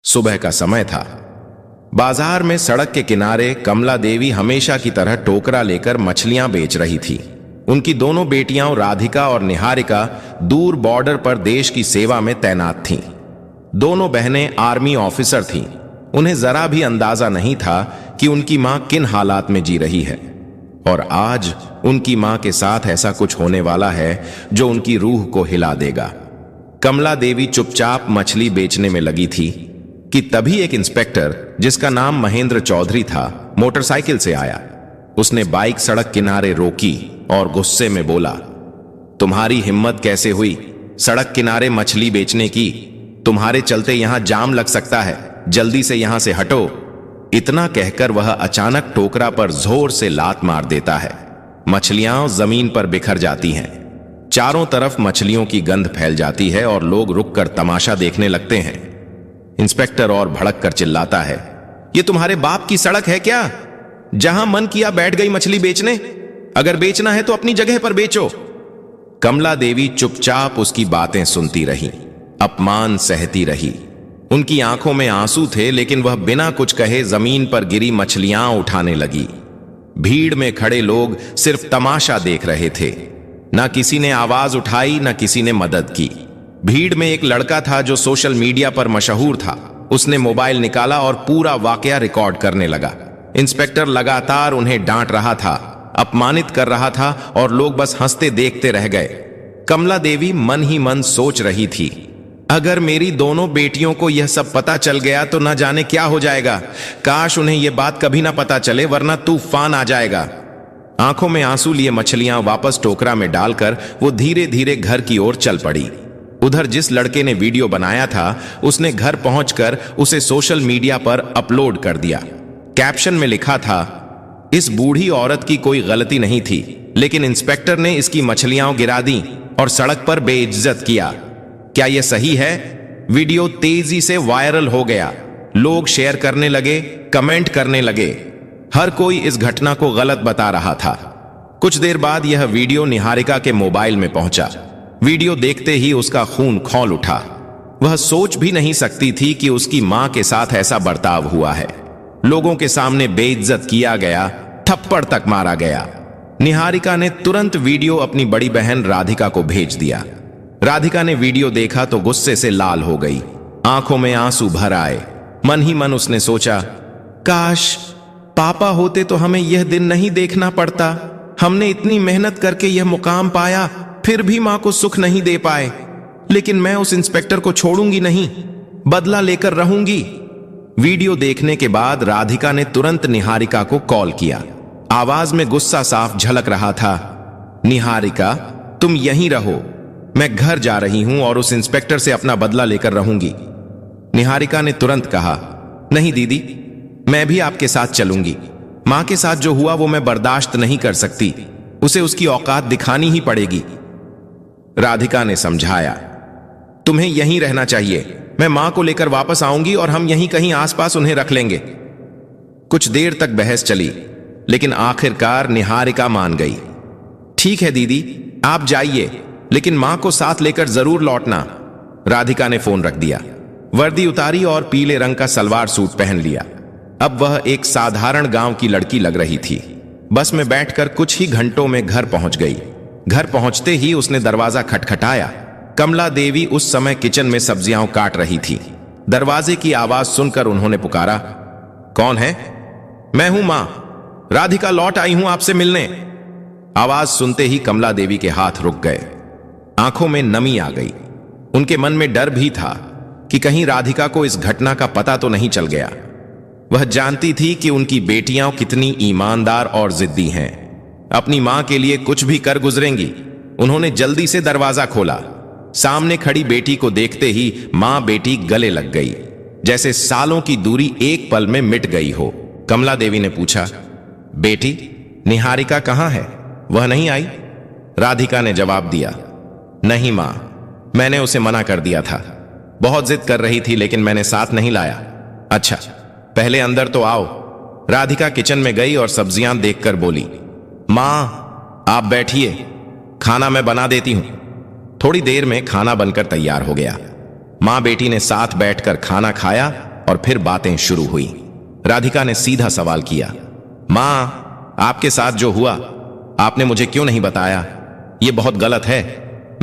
सुबह का समय था। बाजार में सड़क के किनारे कमला देवी हमेशा की तरह टोकरा लेकर मछलियां बेच रही थी। उनकी दोनों बेटियां राधिका और निहारिका दूर बॉर्डर पर देश की सेवा में तैनात थीं। दोनों बहनें आर्मी ऑफिसर थीं। उन्हें जरा भी अंदाजा नहीं था कि उनकी मां किन हालात में जी रही है, और आज उनकी मां के साथ ऐसा कुछ होने वाला है जो उनकी रूह को हिला देगा। कमला देवी चुपचाप मछली बेचने में लगी थी कि तभी एक इंस्पेक्टर, जिसका नाम महेंद्र चौधरी था, मोटरसाइकिल से आया। उसने बाइक सड़क किनारे रोकी और गुस्से में बोला, तुम्हारी हिम्मत कैसे हुई सड़क किनारे मछली बेचने की? तुम्हारे चलते यहां जाम लग सकता है, जल्दी से यहां से हटो। इतना कहकर वह अचानक टोकरा पर जोर से लात मार देता है। मछलियां जमीन पर बिखर जाती हैं। चारों तरफ मछलियों की गंध फैल जाती है और लोग रुककर तमाशा देखने लगते हैं। इंस्पेक्टर और भड़क कर चिल्लाता है, ये तुम्हारे बाप की सड़क है क्या? जहां मन किया बैठ गई मछली बेचने। अगर बेचना है तो अपनी जगह पर बेचो। कमला देवी चुपचाप उसकी बातें सुनती रही, अपमान सहती रही। उनकी आंखों में आंसू थे, लेकिन वह बिना कुछ कहे जमीन पर गिरी मछलियां उठाने लगी। भीड़ में खड़े लोग सिर्फ तमाशा देख रहे थे। ना किसी ने आवाज उठाई, ना किसी ने मदद की। भीड़ में एक लड़का था जो सोशल मीडिया पर मशहूर था। उसने मोबाइल निकाला और पूरा वाकया रिकॉर्ड करने लगा। इंस्पेक्टर लगातार उन्हें डांट रहा था, अपमानित कर रहा था, और लोग बस हंसते देखते रह गए। कमला देवी मन ही मन सोच रही थी, अगर मेरी दोनों बेटियों को यह सब पता चल गया तो न जाने क्या हो जाएगा। काश उन्हें यह बात कभी ना पता चले, वरना तूफान आ जाएगा। आंखों में आंसू लिए मछलियां वापस टोकरा में डालकर वो धीरे धीरे घर की ओर चल पड़ी। उधर जिस लड़के ने वीडियो बनाया था, उसने घर पहुंचकर उसे सोशल मीडिया पर अपलोड कर दिया। कैप्शन में लिखा था, इस बूढ़ी औरत की कोई गलती नहीं थी, लेकिन इंस्पेक्टर ने इसकी मछलियां गिरा दी और सड़क पर बेइज्जत किया। क्या यह सही है? वीडियो तेजी से वायरल हो गया। लोग शेयर करने लगे, कमेंट करने लगे। हर कोई इस घटना को गलत बता रहा था। कुछ देर बाद यह वीडियो निहारिका के मोबाइल में पहुंचा। वीडियो देखते ही उसका खून खौल उठा। वह सोच भी नहीं सकती थी कि उसकी मां के साथ ऐसा बर्ताव हुआ है। लोगों के सामने बेइज्जत किया गया, थप्पड़ तक मारा गया। निहारिका ने तुरंत वीडियो अपनी बड़ी बहन राधिका को भेज दिया। राधिका ने वीडियो देखा तो गुस्से से लाल हो गई, आंखों में आंसू भर आए। मन ही मन उसने सोचा, काश पापा होते तो हमें यह दिन नहीं देखना पड़ता। हमने इतनी मेहनत करके यह मुकाम पाया, फिर भी मां को सुख नहीं दे पाए। लेकिन मैं उस इंस्पेक्टर को छोड़ूंगी नहीं, बदला लेकर रहूंगी। वीडियो देखने के बाद राधिका ने तुरंत निहारिका को कॉल किया। आवाज में गुस्सा साफ झलक रहा था, निहारिका तुम यहीं रहो, मैं घर जा रही हूं और उस इंस्पेक्टर से अपना बदला लेकर रहूंगी। निहारिका ने तुरंत कहा, नहीं दीदी, मैं भी आपके साथ चलूंगी। मां के साथ जो हुआ वो मैं बर्दाश्त नहीं कर सकती, उसे उसकी औकात दिखानी ही पड़ेगी। राधिका ने समझाया, तुम्हें यहीं रहना चाहिए, मैं मां को लेकर वापस आऊंगी और हम यहीं कहीं आसपास उन्हें रख लेंगे। कुछ देर तक बहस चली, लेकिन आखिरकार निहारिका मान गई। ठीक है दीदी, आप जाइए, लेकिन मां को साथ लेकर जरूर लौटना। राधिका ने फोन रख दिया, वर्दी उतारी और पीले रंग का सलवार सूट पहन लिया। अब वह एक साधारण गांव की लड़की लग रही थी। बस में बैठकर कुछ ही घंटों में घर पहुंच गई। घर पहुंचते ही उसने दरवाजा खटखटाया। कमला देवी उस समय किचन में सब्जियां काट रही थी। दरवाजे की आवाज सुनकर उन्होंने पुकारा, कौन है? मैं हूं मां, राधिका लौट आई हूं आपसे मिलने। आवाज सुनते ही कमला देवी के हाथ रुक गए, आंखों में नमी आ गई। उनके मन में डर भी था कि कहीं राधिका को इस घटना का पता तो नहीं चल गया। वह जानती थी कि उनकी बेटियां कितनी ईमानदार और जिद्दी हैं, अपनी मां के लिए कुछ भी कर गुजरेंगी। उन्होंने जल्दी से दरवाजा खोला। सामने खड़ी बेटी को देखते ही मां बेटी गले लग गई, जैसे सालों की दूरी एक पल में मिट गई हो। कमला देवी ने पूछा, बेटी निहारिका कहां है? वह नहीं आई? राधिका ने जवाब दिया, नहीं मां, मैंने उसे मना कर दिया था। बहुत जिद कर रही थी, लेकिन मैंने साथ नहीं लाया। अच्छा, पहले अंदर तो आओ। राधिका किचन में गई और सब्जियां देखकर बोली, मां आप बैठिए, खाना मैं बना देती हूं। थोड़ी देर में खाना बनकर तैयार हो गया। मां बेटी ने साथ बैठकर खाना खाया और फिर बातें शुरू हुई। राधिका ने सीधा सवाल किया, मां, आपके साथ जो हुआ आपने मुझे क्यों नहीं बताया? यह बहुत गलत है।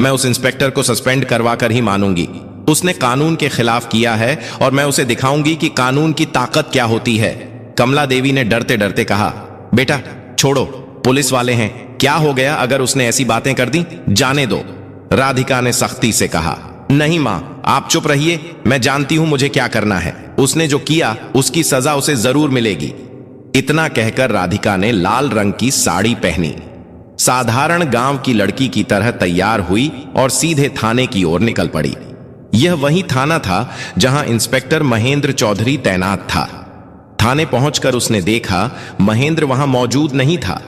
मैं उस इंस्पेक्टर को सस्पेंड करवा कर ही मानूंगी। उसने कानून के खिलाफ किया है और मैं उसे दिखाऊंगी कि कानून की ताकत क्या होती है। कमला देवी ने डरते डरते कहा, बेटा छोड़ो, पुलिस वाले हैं, क्या हो गया अगर उसने ऐसी बातें कर दी? जाने दो। राधिका ने सख्ती से कहा, नहीं मां, आप चुप रहिए, मैं जानती हूं मुझे क्या करना है। उसने जो किया उसकी सजा उसे जरूर मिलेगी। इतना कहकर राधिका ने लाल रंग की साड़ी पहनी, साधारण गांव की लड़की की तरह तैयार हुई और सीधे थाने की ओर निकल पड़ी। यह वही थाना था जहां इंस्पेक्टर महेंद्र चौधरी तैनात था। थाने पहुंचकर उसने देखा महेंद्र वहां मौजूद नहीं था।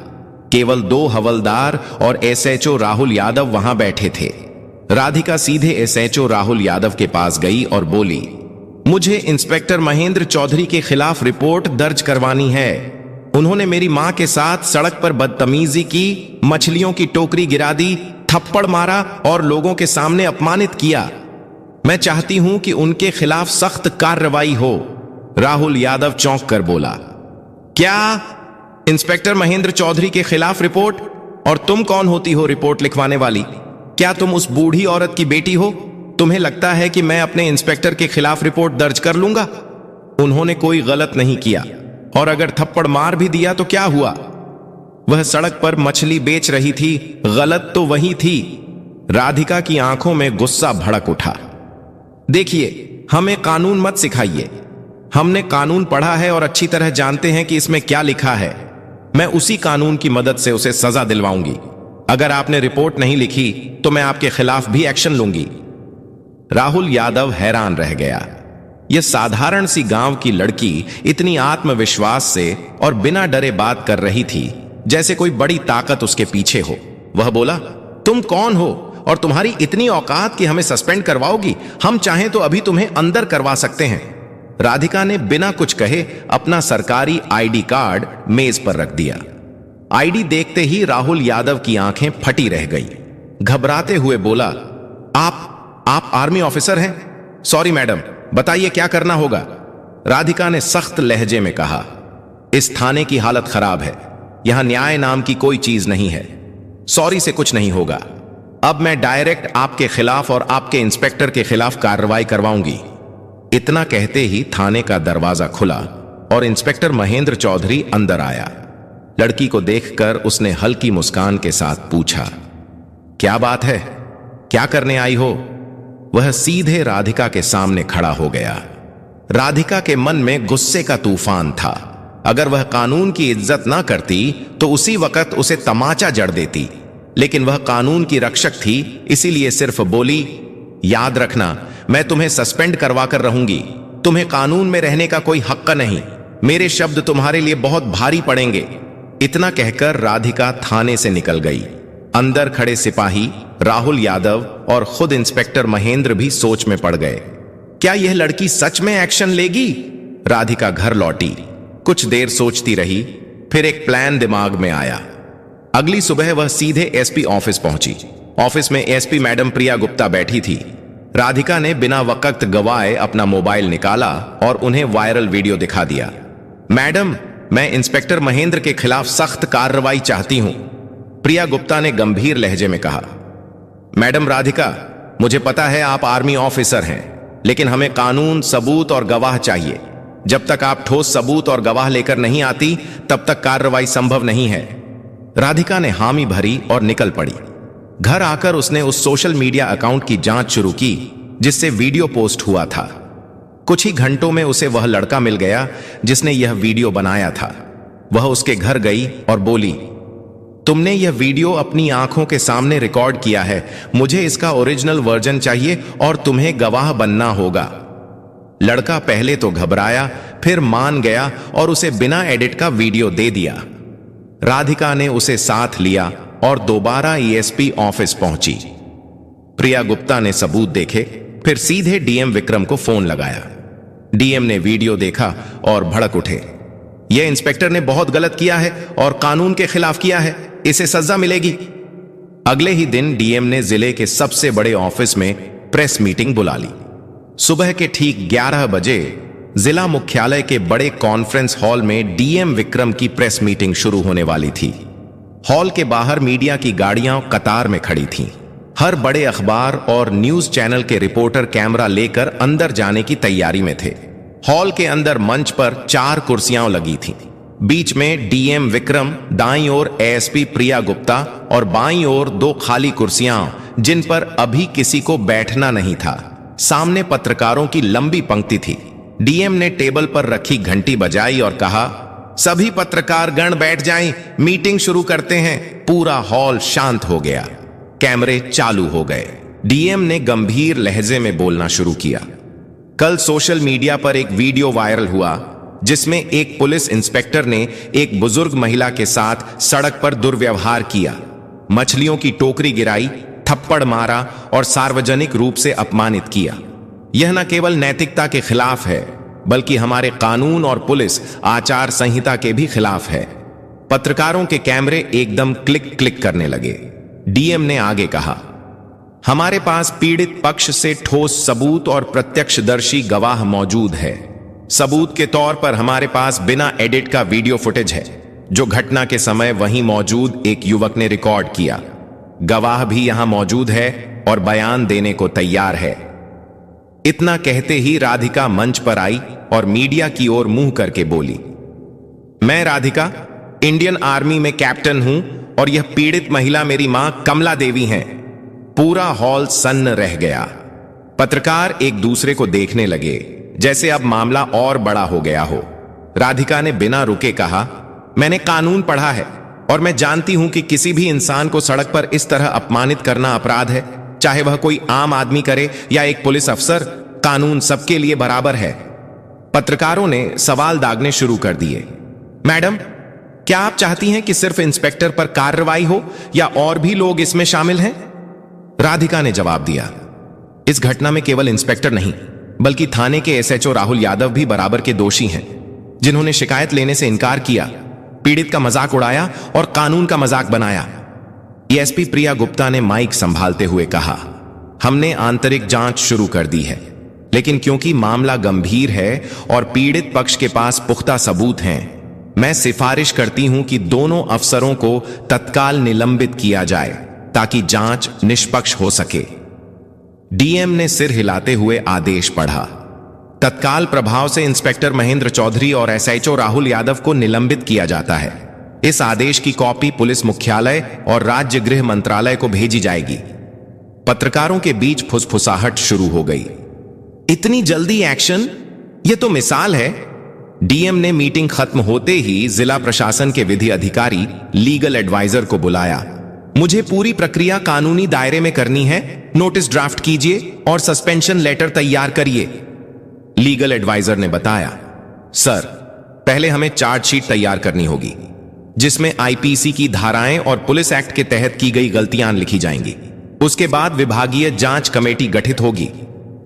केवल 2 हवलदार और एसएचओ राहुल यादव वहां बैठे थे। राधिका सीधे एसएचओ राहुल यादव के पास गई और बोली, मुझे इंस्पेक्टर महेंद्र चौधरी के खिलाफ रिपोर्ट दर्ज करवानी है। उन्होंने मेरी मां के साथ सड़क पर बदतमीजी की, मछलियों की टोकरी गिरा दी, थप्पड़ मारा और लोगों के सामने अपमानित किया। मैं चाहती हूं कि उनके खिलाफ सख्त कार्रवाई हो। राहुल यादव चौंक कर बोला, क्या इंस्पेक्टर महेंद्र चौधरी के खिलाफ रिपोर्ट? और तुम कौन होती हो रिपोर्ट लिखवाने वाली? क्या तुम उस बूढ़ी औरत की बेटी हो? तुम्हें लगता है कि मैं अपने इंस्पेक्टर के खिलाफ रिपोर्ट दर्ज कर लूंगा? उन्होंने कोई गलत नहीं किया, और अगर थप्पड़ मार भी दिया तो क्या हुआ? वह सड़क पर मछली बेच रही थी, गलत तो वही थी। राधिका की आंखों में गुस्सा भड़क उठा। देखिए, हमें कानून मत सिखाइए। हमने कानून पढ़ा है और अच्छी तरह जानते हैं कि इसमें क्या लिखा है। मैं उसी कानून की मदद से उसे सजा दिलवाऊंगी। अगर आपने रिपोर्ट नहीं लिखी तो मैं आपके खिलाफ भी एक्शन लूंगी। राहुल यादव हैरान रह गया। यह साधारण सी गांव की लड़की इतनी आत्मविश्वास से और बिना डरे बात कर रही थी जैसे कोई बड़ी ताकत उसके पीछे हो। वह बोला, तुम कौन हो और तुम्हारी इतनी औकात कि हमें सस्पेंड करवाओगी? हम चाहें तो अभी तुम्हें अंदर करवा सकते हैं। राधिका ने बिना कुछ कहे अपना सरकारी आईडी कार्ड मेज पर रख दिया। आईडी देखते ही राहुल यादव की आंखें फटी रह गई। घबराते हुए बोला, आप आर्मी ऑफिसर हैं? सॉरी मैडम, बताइए क्या करना होगा? राधिका ने सख्त लहजे में कहा, इस थाने की हालत खराब है। यहां न्याय नाम की कोई चीज नहीं है। सॉरी से कुछ नहीं होगा। अब मैं डायरेक्ट आपके खिलाफ और आपके इंस्पेक्टर के खिलाफ कार्रवाई करवाऊंगी। इतना कहते ही थाने का दरवाजा खुला और इंस्पेक्टर महेंद्र चौधरी अंदर आया। लड़की को देखकर उसने हल्की मुस्कान के साथ पूछा, क्या बात है? क्या करने आई हो? वह सीधे राधिका के सामने खड़ा हो गया। राधिका के मन में गुस्से का तूफान था। अगर वह कानून की इज्जत ना करती तो उसी वक्त उसे तमाचा जड़ देती, लेकिन वह कानून की रक्षक थी, इसीलिए सिर्फ बोली, याद रखना, मैं तुम्हें सस्पेंड करवा कर रहूंगी। तुम्हें कानून में रहने का कोई हक नहीं। मेरे शब्द तुम्हारे लिए बहुत भारी पड़ेंगे। इतना कहकर राधिका थाने से निकल गई। अंदर खड़े सिपाही राहुल यादव और खुद इंस्पेक्टर महेंद्र भी सोच में पड़ गए। क्या यह लड़की सच में एक्शन लेगी? राधिका घर लौटी। कुछ देर सोचती रही, फिर एक प्लान दिमाग में आया। अगली सुबह वह सीधे एसपी ऑफिस पहुंची। ऑफिस में एसपी मैडम प्रिया गुप्ता बैठी थी। राधिका ने बिना वक्त गवाए अपना मोबाइल निकाला और उन्हें वायरल वीडियो दिखा दिया। मैडम, मैं इंस्पेक्टर महेंद्र के खिलाफ सख्त कार्रवाई चाहती हूं, प्रिया गुप्ता ने गंभीर लहजे में कहा। मैडम राधिका, मुझे पता है आप आर्मी ऑफिसर हैं, लेकिन हमें कानून, सबूत और गवाह चाहिए। जब तक आप ठोस सबूत और गवाह लेकर नहीं आती तब तक कार्रवाई संभव नहीं है। राधिका ने हामी भरी और निकल पड़ी। घर आकर उसने उस सोशल मीडिया अकाउंट की जांच शुरू की जिससे वीडियो पोस्ट हुआ था। कुछ ही घंटों में उसे वह लड़का मिल गया जिसने यह वीडियो बनाया था। वह उसके घर गई और बोली, तुमने यह वीडियो अपनी आंखों के सामने रिकॉर्ड किया है, मुझे इसका ओरिजिनल वर्जन चाहिए और तुम्हें गवाह बनना होगा। लड़का पहले तो घबराया, फिर मान गया और उसे बिना एडिट का वीडियो दे दिया। राधिका ने उसे साथ लिया और दोबारा ईएसपी ऑफिस पहुंची। प्रिया गुप्ता ने सबूत देखे, फिर सीधे डीएम विक्रम को फोन लगाया। डीएम ने वीडियो देखा और भड़क उठे। यह इंस्पेक्टर ने बहुत गलत किया है और कानून के खिलाफ किया है, इसे सजा मिलेगी। अगले ही दिन डीएम ने जिले के सबसे बड़े ऑफिस में प्रेस मीटिंग बुला ली। सुबह के ठीक 11 बजे जिला मुख्यालय के बड़े कॉन्फ्रेंस हॉल में डीएम विक्रम की प्रेस मीटिंग शुरू होने वाली थी। हॉल के बाहर मीडिया की गाड़ियां कतार में खड़ी थीं। हर बड़े अखबार और न्यूज चैनल के रिपोर्टर कैमरा लेकर अंदर जाने की तैयारी में थे। हॉल के अंदर मंच पर 4 कुर्सियां लगी थीं। बीच में डीएम विक्रम, दाईं ओर एएसपी प्रिया गुप्ता और बाईं ओर 2 खाली कुर्सियां जिन पर अभी किसी को बैठना नहीं था। सामने पत्रकारों की लंबी पंक्ति थी। डीएम ने टेबल पर रखी घंटी बजाई और कहा, सभी पत्रकार गण बैठ जाएं, मीटिंग शुरू करते हैं। पूरा हॉल शांत हो गया। कैमरे चालू हो गए। डीएम ने गंभीर लहजे में बोलना शुरू किया। कल सोशल मीडिया पर एक वीडियो वायरल हुआ जिसमें एक पुलिस इंस्पेक्टर ने एक बुजुर्ग महिला के साथ सड़क पर दुर्व्यवहार किया, मछलियों की टोकरी गिराई, थप्पड़ मारा और सार्वजनिक रूप से अपमानित किया। यह न केवल नैतिकता के खिलाफ है बल्कि हमारे कानून और पुलिस आचार संहिता के भी खिलाफ है। पत्रकारों के कैमरे एकदम क्लिक क्लिक करने लगे। डीएम ने आगे कहा, हमारे पास पीड़ित पक्ष से ठोस सबूत और प्रत्यक्षदर्शी गवाह मौजूद है। सबूत के तौर पर हमारे पास बिना एडिट का वीडियो फुटेज है जो घटना के समय वहीं मौजूद एक युवक ने रिकॉर्ड किया। गवाह भी यहां मौजूद है और बयान देने को तैयार है। इतना कहते ही राधिका मंच पर आई और मीडिया की ओर मुंह करके बोली, मैं राधिका इंडियन आर्मी में कैप्टन हूं और यह पीड़ित महिला मेरी मां कमला देवी हैं। पूरा हॉल सन्न रह गया। पत्रकार एक दूसरे को देखने लगे जैसे अब मामला और बड़ा हो गया हो। राधिका ने बिना रुके कहा, मैंने कानून पढ़ा है और मैं जानती हूं कि किसी भी इंसान को सड़क पर इस तरह अपमानित करना अपराध है, चाहे वह कोई आम आदमी करे या एक पुलिस अफसर। कानून सबके लिए बराबर है। पत्रकारों ने सवाल दागने शुरू कर दिए। मैडम, क्या आप चाहती हैं कि सिर्फ इंस्पेक्टर पर कार्रवाई हो या और भी लोग इसमें शामिल हैं? राधिका ने जवाब दिया, इस घटना में केवल इंस्पेक्टर नहीं बल्कि थाने के एसएचओ राहुल यादव भी बराबर के दोषी हैं, जिन्होंने शिकायत लेने से इनकार किया, पीड़ित का मजाक उड़ाया और कानून का मजाक बनाया। एएसपी प्रिया गुप्ता ने माइक संभालते हुए कहा, हमने आंतरिक जांच शुरू कर दी है, लेकिन क्योंकि मामला गंभीर है और पीड़ित पक्ष के पास पुख्ता सबूत हैं, मैं सिफारिश करती हूं कि दोनों अफसरों को तत्काल निलंबित किया जाए ताकि जांच निष्पक्ष हो सके। डीएम ने सिर हिलाते हुए आदेश पढ़ा। तत्काल प्रभाव से इंस्पेक्टर महेंद्र चौधरी और एसएचओ राहुल यादव को निलंबित किया जाता है। इस आदेश की कॉपी पुलिस मुख्यालय और राज्य गृह मंत्रालय को भेजी जाएगी। पत्रकारों के बीच फुसफुसाहट शुरू हो गई। इतनी जल्दी एक्शन? यह तो मिसाल है। डीएम ने मीटिंग खत्म होते ही जिला प्रशासन के विधि अधिकारी लीगल एडवाइजर को बुलाया। मुझे पूरी प्रक्रिया कानूनी दायरे में करनी है, नोटिस ड्राफ्ट कीजिए और सस्पेंशन लेटर तैयार करिए। लीगल एडवाइजर ने बताया, सर, पहले हमें चार्जशीट तैयार करनी होगी जिसमें आईपीसी की धाराएं और पुलिस एक्ट के तहत की गई गलतियां लिखी जाएंगी। उसके बाद विभागीय जांच कमेटी गठित होगी,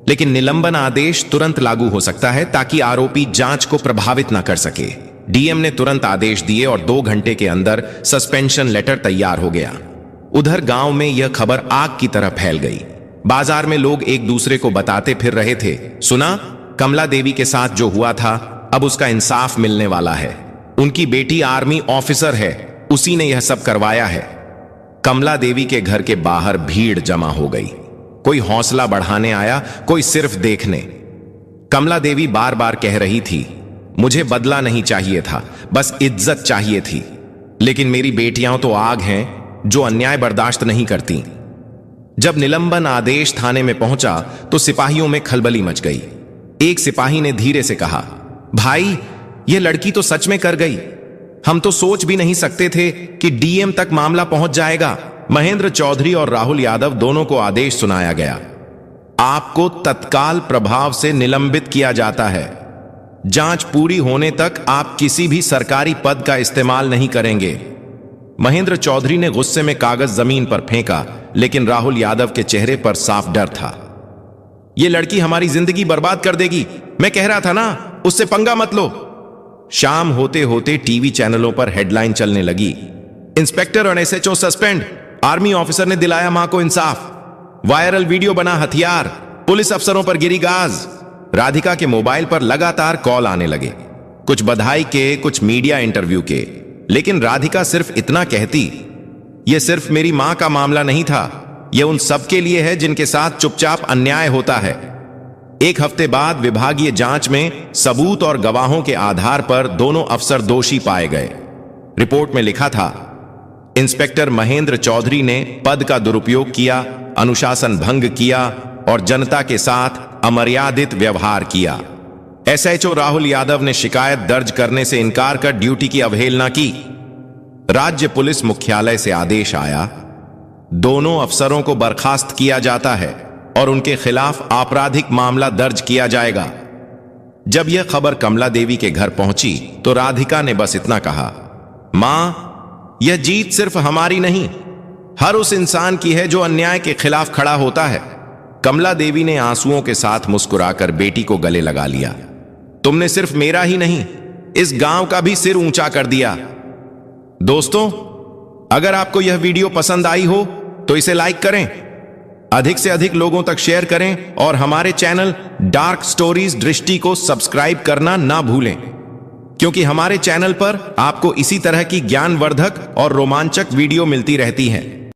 लेकिन निलंबन आदेश तुरंत लागू हो सकता है ताकि आरोपी जांच को प्रभावित न कर सके। डीएम ने तुरंत आदेश दिए और 2 घंटे के अंदर सस्पेंशन लेटर तैयार हो गया। उधर गांव में यह खबर आग की तरह फैल गई। बाजार में लोग एक दूसरे को बताते फिर रहे थे, सुना, कमला देवी के साथ जो हुआ था अब उसका इंसाफ मिलने वाला है। उनकी बेटी आर्मी ऑफिसर है, उसी ने यह सब करवाया है। कमला देवी के घर के बाहर भीड़ जमा हो गई। कोई हौसला बढ़ाने आया, कोई सिर्फ देखने। कमला देवी बार बार कह रही थी, मुझे बदला नहीं चाहिए था, बस इज्जत चाहिए थी। लेकिन मेरी बेटियां तो आग हैं जो अन्याय बर्दाश्त नहीं करती। जब निलंबन आदेश थाने में पहुंचा तो सिपाहियों में खलबली मच गई। एक सिपाही ने धीरे से कहा, भाई, यह लड़की तो सच में कर गई। हम तो सोच भी नहीं सकते थे कि डीएम तक मामला पहुंच जाएगा। महेंद्र चौधरी और राहुल यादव दोनों को आदेश सुनाया गया। आपको तत्काल प्रभाव से निलंबित किया जाता है। जांच पूरी होने तक आप किसी भी सरकारी पद का इस्तेमाल नहीं करेंगे। महेंद्र चौधरी ने गुस्से में कागज जमीन पर फेंका, लेकिन राहुल यादव के चेहरे पर साफ डर था। यह लड़की हमारी जिंदगी बर्बाद कर देगी। मैं कह रहा था ना, उससे पंगा मत लो। शाम होते होते टीवी चैनलों पर हेडलाइन चलने लगी, इंस्पेक्टर और एसएचओ सस्पेंड, आर्मी ऑफिसर ने दिलाया मां को इंसाफ, वायरल वीडियो बना हथियार, पुलिस अफसरों पर गिरी गाज। राधिका के मोबाइल पर लगातार कॉल आने लगे, कुछ बधाई के, कुछ मीडिया इंटरव्यू के। लेकिन राधिका सिर्फ इतना कहती, यह सिर्फ मेरी मां का मामला नहीं था, यह उन सबके लिए है जिनके साथ चुपचाप अन्याय होता है। एक हफ्ते बाद विभागीय जांच में सबूत और गवाहों के आधार पर दोनों अफसर दोषी पाए गए। रिपोर्ट में लिखा था, इंस्पेक्टर महेंद्र चौधरी ने पद का दुरुपयोग किया, अनुशासन भंग किया और जनता के साथ अमर्यादित व्यवहार किया। एसएचओ राहुल यादव ने शिकायत दर्ज करने से इनकार कर ड्यूटी की अवहेलना की। राज्य पुलिस मुख्यालय से आदेश आया, दोनों अफसरों को बर्खास्त किया जाता है और उनके खिलाफ आपराधिक मामला दर्ज किया जाएगा। जब यह खबर कमला देवी के घर पहुंची तो राधिका ने बस इतना कहा, मां, यह जीत सिर्फ हमारी नहीं, हर उस इंसान की है जो अन्याय के खिलाफ खड़ा होता है। कमला देवी ने आंसुओं के साथ मुस्कुराकर बेटी को गले लगा लिया। तुमने सिर्फ मेरा ही नहीं, इस गांव का भी सिर ऊंचा कर दिया। दोस्तों, अगर आपको यह वीडियो पसंद आई हो तो इसे लाइक करें, अधिक से अधिक लोगों तक शेयर करें और हमारे चैनल डार्क स्टोरीज दृष्टि को सब्सक्राइब करना ना भूलें, क्योंकि हमारे चैनल पर आपको इसी तरह की ज्ञानवर्धक और रोमांचक वीडियो मिलती रहती हैं।